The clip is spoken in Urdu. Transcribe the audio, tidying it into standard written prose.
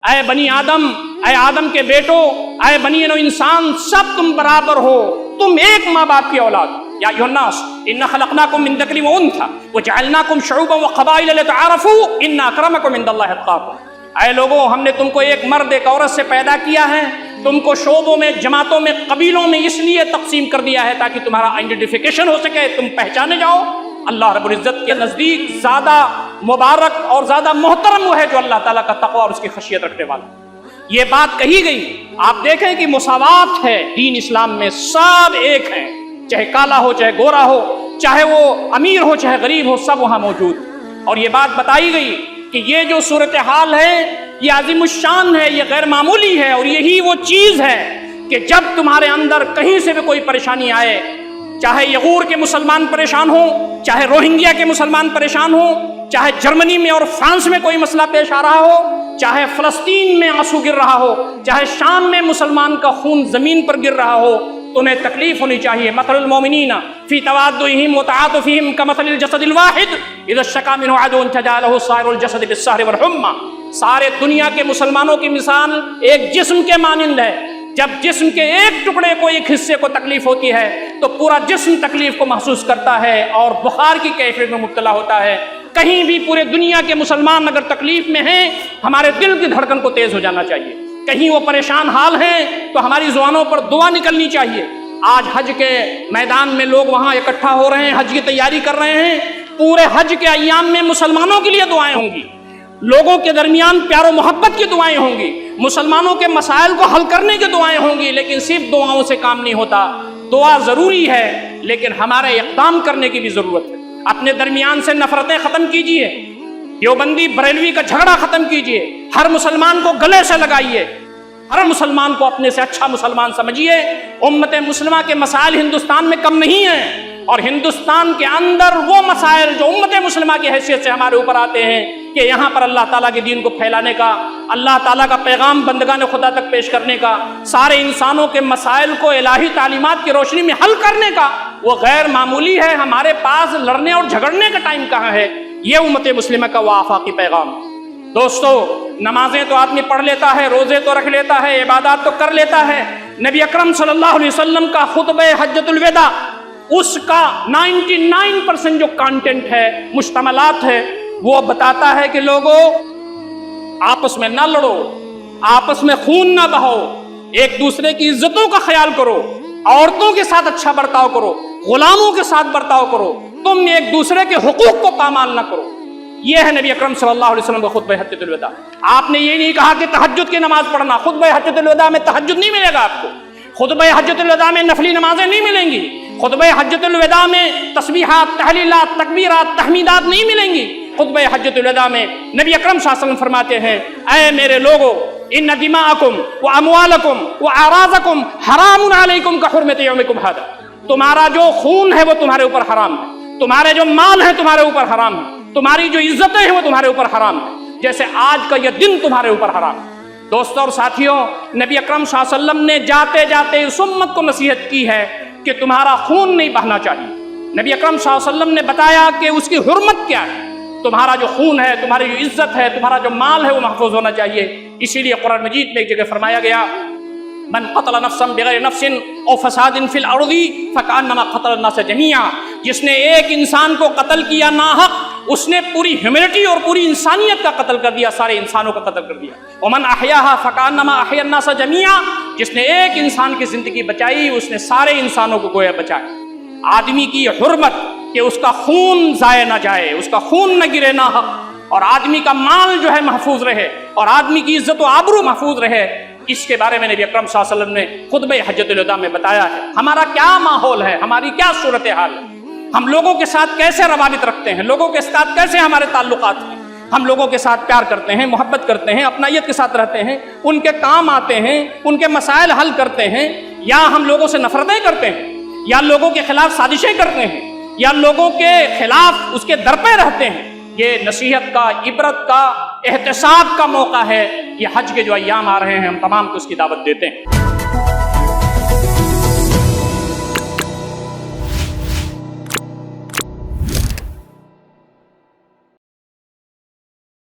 اے بنی آدم، اے آدم کے بیٹو، اے بنی نو انسان، سب تم برابر ہو، تم ایک ماں باپ کی اولاد۔ یا ایھا الناس انا خلقناکم من ذکر وانثی وجعلناکم شعوبا وقبائل لتعارفوا ان اکرمکم عند اللہ اتقاکم۔ اے لوگوں، ہم نے تم کو ایک مرد ایک عورت سے پیدا کیا ہے، تم کو شعبوں میں، جماعتوں میں، قبیلوں میں اس لیے تقسیم کر دیا ہے تاکہ تمہارا آئیڈینٹیفیکیشن ہو سکے، تم پہچانے جاؤ۔ اللہ رب العزت کے نزدیک زیادہ مبارک اور زیادہ محترم وہ ہے جو اللہ تعالیٰ کا تقوی اور اس کی خشیت رکھنے والا۔ یہ بات کہی گئی، آپ دیکھیں کہ مساوات ہے دین اسلام میں، سب ایک ہیں، چاہے کالا ہو چاہے گورا ہو، چاہے وہ امیر ہو چاہے غریب ہو، سب وہاں موجود۔ اور یہ بات بتائی گئی کہ یہ جو صورتحال ہے یہ عظیم الشان ہے، یہ غیر معمولی ہے، اور یہی وہ چیز ہے کہ جب تمہارے اندر کہیں سے بھی کوئی پریشانی آئے، چاہے یغور کے مسلمان پریشان ہوں، چاہے روہنگیا کے مسلمان پریشان ہوں، چاہے جرمنی میں اور فرانس میں کوئی مسئلہ پیش آ رہا ہو، چاہے فلسطین میں آنسو گر رہا ہو، چاہے شام میں مسلمان کا خون زمین پر گر رہا ہو، تمہیں تکلیف ہونی چاہیے۔ مثل المؤمنین فی توادہم وتعاطفہم کمثل الجسد الواحد اذا اشتکى منہ عضو تداعی لہ سائر الجسد بالسہر والحمى۔ سارے دنیا کے مسلمانوں کی مثال ایک جسم کے مانند ہے، جب جسم کے ایک ٹکڑے کو، ایک حصے کو تکلیف ہوتی ہے تو پورا جسم تکلیف کو محسوس کرتا ہے اور بخار کی کیفیت میں مبتلا ہوتا ہے۔ کہیں بھی پورے دنیا کے مسلمان اگر تکلیف میں ہیں، ہمارے دل کی دھڑکن کو تیز ہو جانا چاہیے۔ کہیں وہ پریشان حال ہیں تو ہماری زبانوں پر دعا نکلنی چاہیے۔ آج حج کے میدان میں لوگ وہاں اکٹھا ہو رہے ہیں، حج کی تیاری کر رہے ہیں، پورے حج کے ایام میں مسلمانوں کے لیے دعائیں ہوں گی، لوگوں کے درمیان پیار و محبت کی دعائیں ہوں گی، مسلمانوں کے مسائل کو حل کرنے کی دعائیں ہوں گی، لیکن صرف دعاؤں سے کام نہیں ہوتا۔ دعا ضروری ہے لیکن ہمارے اقدام کرنے کی بھی ضرورت ہے۔ اپنے درمیان سے نفرتیں ختم کیجئے، دیوبندی بریلوی کا جھگڑا ختم کیجئے، ہر مسلمان کو گلے سے لگائیے، ہر مسلمان کو اپنے سے اچھا مسلمان سمجھیے۔ امت مسلمہ کے مسائل ہندوستان میں کم نہیں ہیں، اور ہندوستان کے اندر وہ مسائل جو امت مسلمہ کی حیثیت سے ہمارے اوپر آتے ہیں کہ یہاں پر اللہ تعالیٰ کے دین کو پھیلانے کا، اللہ تعالیٰ کا پیغام بندگان خدا تک پیش کرنے کا، سارے انسانوں کے مسائل کو الہی تعلیمات کی روشنی میں حل کرنے کا، وہ غیر معمولی ہے۔ ہمارے پاس لڑنے اور جھگڑنے کا ٹائم کہاں ہے؟ یہ امت مسلمہ کا وہ آفاقی پیغام۔ دوستو، نمازیں تو آدمی پڑھ لیتا ہے، روزے تو رکھ لیتا ہے، عبادات تو کر لیتا ہے، نبی اکرم صلی اللہ علیہ وسلم کا خطبہ حجۃ الوداع، اس کا 99% جو کانٹینٹ ہے، مشتملات ہے، وہ بتاتا ہے کہ لوگوں آپس میں نہ لڑو، آپس میں خون نہ بہاؤ، ایک دوسرے کی عزتوں کا خیال کرو، عورتوں کے ساتھ اچھا برتاؤ کرو، غلاموں کے ساتھ برتاؤ کرو، تم ایک دوسرے کے حقوق کو پامال نہ کرو۔ یہ ہے نبی اکرم صلی اللہ علیہ وسلم کا خطبہ حجۃ الوداع۔ آپ نے یہ نہیں کہا کہ تہجد کی نماز پڑھنا، خطبہ حجۃ الوداع میں تہجد نہیں ملے گا آپ کو، خطبہ حجۃ الوداع میں نفلی نمازیں نہیں ملیں گی، خطبہ حجۃ الوداع میں تسبیحات، تحلیلات، تکبیرات، تحمیدات نہیں ملیں گی۔ خطبہ حجۃ الوداع میں نبی اکرم صلی اللہ علیہ وسلم فرماتے ہیں، اے میرے لوگو، ان دماءکم واموالکم واعراضکم حرام علیکم کحرمۃ یومکم ھذا۔ تمہارا جو خون ہے وہ تمہارے اوپر حرام ہے، تمہارے جو مال ہے تمہارے اوپر حرام ہے، تمہاری جو عزتیں ہیں وہ تمہارے اوپر حرام ہے، جیسے آج کا یہ دن تمہارے اوپر حرام ہے۔ دوستوں اور ساتھیوں، نبی اکرم صلی اللہ علیہ وسلم نے جاتے جاتے اس امت کو نصیحت کی ہے کہ تمہارا خون نہیں بہنا چاہیے۔ نبی اکرم صلی اللہ علیہ وسلم نے بتایا کہ اس کی حرمت کیا ہے، تمہارا جو خون ہے، تمہاری جو عزت ہے، تمہارا جو مال ہے وہ محفوظ ہونا چاہیے۔ اسی لیے قرآن مجید میں ایک جگہ فرمایا گیا، من قتل نفسا بغیر نفس او فساد فی الارض فکانما قتل الناس جميعا۔ جس نے ایک انسان کو قتل کیا ناحق، اس نے پوری ہیومینٹی اور پوری انسانیت کا قتل کر دیا، سارے انسانوں کا قتل کر دیا۔ ومن احیاها فکانما احیا الناس جميعا۔ جس نے ایک انسان کی زندگی بچائی، اس نے سارے انسانوں کو گویا بچایا۔ آدمی کی حرمت کہ اس کا خون ضائع نہ جائے، اس کا خون نہ گرے ناحق، اور آدمی کا مال جو ہے محفوظ رہے، اور آدمی کی عزت و آبرو محفوظ رہے، اس کے بارے میں نبی اکرم صلی اللہ علیہ وسلم نے خطبہ حجۃ الوداع میں بتایا ہے۔ ہمارا کیا ماحول ہے، ہماری کیا صورتحال ہے، ہم لوگوں کے ساتھ کیسے روابط رکھتے ہیں، لوگوں کے ساتھ کیسے ہمارے تعلقات ہیں، ہم لوگوں کے ساتھ پیار کرتے ہیں، محبت کرتے ہیں، اپنائیت کے ساتھ رہتے ہیں، ان کے کام آتے ہیں، ان کے مسائل حل کرتے ہیں، یا ہم لوگوں سے نفرتیں کرتے ہیں، یا لوگوں کے خلاف سازشیں کرتے ہیں، یا لوگوں کے خلاف اس کے در پہ رہتے ہیں۔ یہ نصیحت کا، عبرت کا، احتساب کا موقع ہے۔ یہ حج کے جو ایام آ رہے ہیں، ہم تمام کو اس کی دعوت دیتے ہیں۔